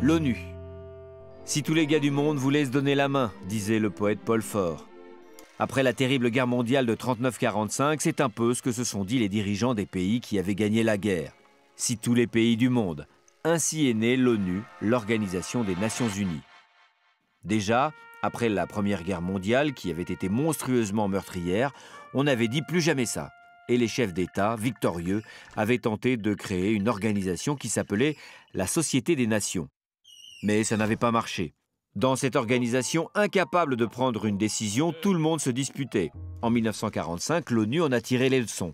l'ONU. Si tous les gars du monde voulaient se donner la main, disait le poète Paul Fort. Après la terrible guerre mondiale de 39-45, c'est un peu ce que se sont dit les dirigeants des pays qui avaient gagné la guerre. Si tous les pays du monde. Ainsi est née l'ONU, l'Organisation des Nations Unies. Déjà, après la Première Guerre mondiale, qui avait été monstrueusement meurtrière, on avait dit plus jamais ça. Et les chefs d'État, victorieux, avaient tenté de créer une organisation qui s'appelait la Société des Nations. Mais ça n'avait pas marché. Dans cette organisation, incapable de prendre une décision, tout le monde se disputait. En 1945, l'ONU en a tiré les leçons.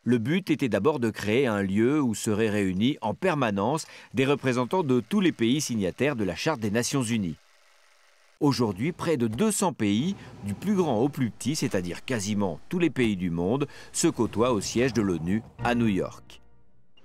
Le but était d'abord de créer un lieu où seraient réunis en permanence des représentants de tous les pays signataires de la Charte des Nations Unies. Aujourd'hui, près de 200 pays, du plus grand au plus petit, c'est-à-dire quasiment tous les pays du monde, se côtoient au siège de l'ONU à New York.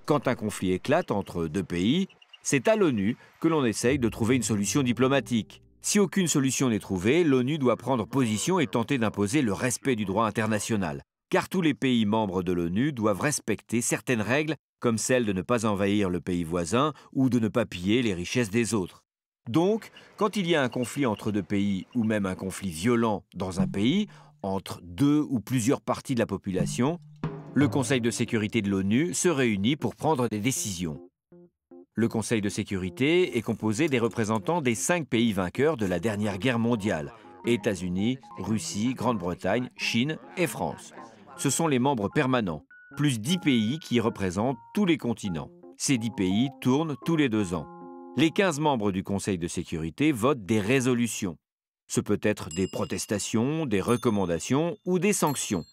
Quand un conflit éclate entre deux pays, c'est à l'ONU que l'on essaye de trouver une solution diplomatique. Si aucune solution n'est trouvée, l'ONU doit prendre position et tenter d'imposer le respect du droit international. Car tous les pays membres de l'ONU doivent respecter certaines règles, comme celle de ne pas envahir le pays voisin ou de ne pas piller les richesses des autres. Donc, quand il y a un conflit entre deux pays ou même un conflit violent dans un pays, entre deux ou plusieurs parties de la population, le Conseil de sécurité de l'ONU se réunit pour prendre des décisions. Le Conseil de sécurité est composé des représentants des 5 pays vainqueurs de la dernière guerre mondiale, États-Unis, Russie, Grande-Bretagne, Chine et France. Ce sont les membres permanents, plus 10 pays qui représentent tous les continents. Ces 10 pays tournent tous les 2 ans. Les 15 membres du Conseil de sécurité votent des résolutions. Ce peut être des protestations, des recommandations ou des sanctions.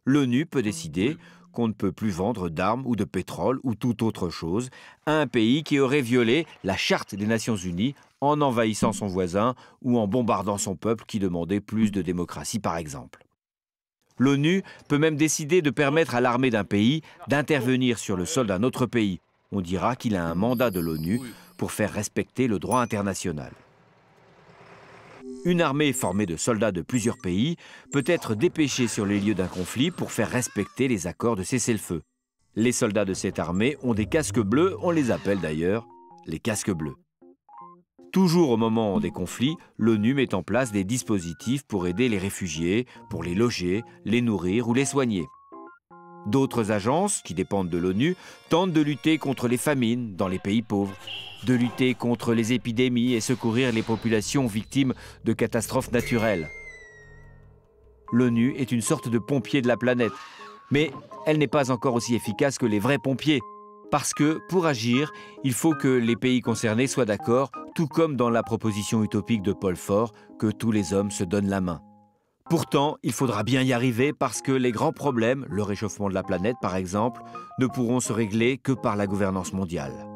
L'ONU peut décider qu'on ne peut plus vendre d'armes ou de pétrole ou toute autre chose à un pays qui aurait violé la Charte des Nations Unies en envahissant son voisin ou en bombardant son peuple qui demandait plus de démocratie, par exemple. L'ONU peut même décider de permettre à l'armée d'un pays d'intervenir sur le sol d'un autre pays. On dira qu'il a un mandat de l'ONU pour faire respecter le droit international. Une armée formée de soldats de plusieurs pays peut être dépêchée sur les lieux d'un conflit pour faire respecter les accords de cessez-le-feu. Les soldats de cette armée ont des casques bleus, on les appelle d'ailleurs les casques bleus. Toujours au moment des conflits, l'ONU met en place des dispositifs pour aider les réfugiés, pour les loger, les nourrir ou les soigner. D'autres agences, qui dépendent de l'ONU, tentent de lutter contre les famines dans les pays pauvres, de lutter contre les épidémies et secourir les populations victimes de catastrophes naturelles. L'ONU est une sorte de pompier de la planète, mais elle n'est pas encore aussi efficace que les vrais pompiers. Parce que, pour agir, il faut que les pays concernés soient d'accord, tout comme dans la proposition utopique de Paul Fort, que tous les hommes se donnent la main. Pourtant, il faudra bien y arriver parce que les grands problèmes, le réchauffement de la planète par exemple, ne pourront se régler que par la gouvernance mondiale.